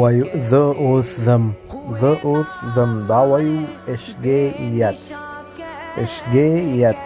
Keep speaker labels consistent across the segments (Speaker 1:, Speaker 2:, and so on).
Speaker 1: Wayu the os zam da wayu اشجيت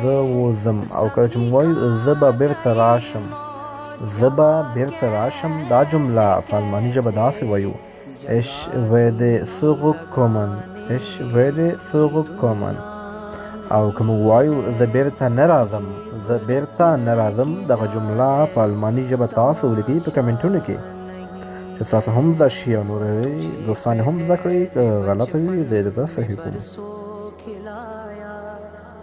Speaker 1: the وزم او کله چې موږ وایو زبا بیرته راشم دا جمله په الماني ژبه داسې وایو ich werde zurückkommen او که موږ وایو زه بیرته نه راځم دغه جمله په الماني ژبه تاسو ولیکئ په کمنټونو کې چې تاسو هم زده شي او نور دوستان هم زده کړئ که غلطه وي زه یې درته صحیح کوم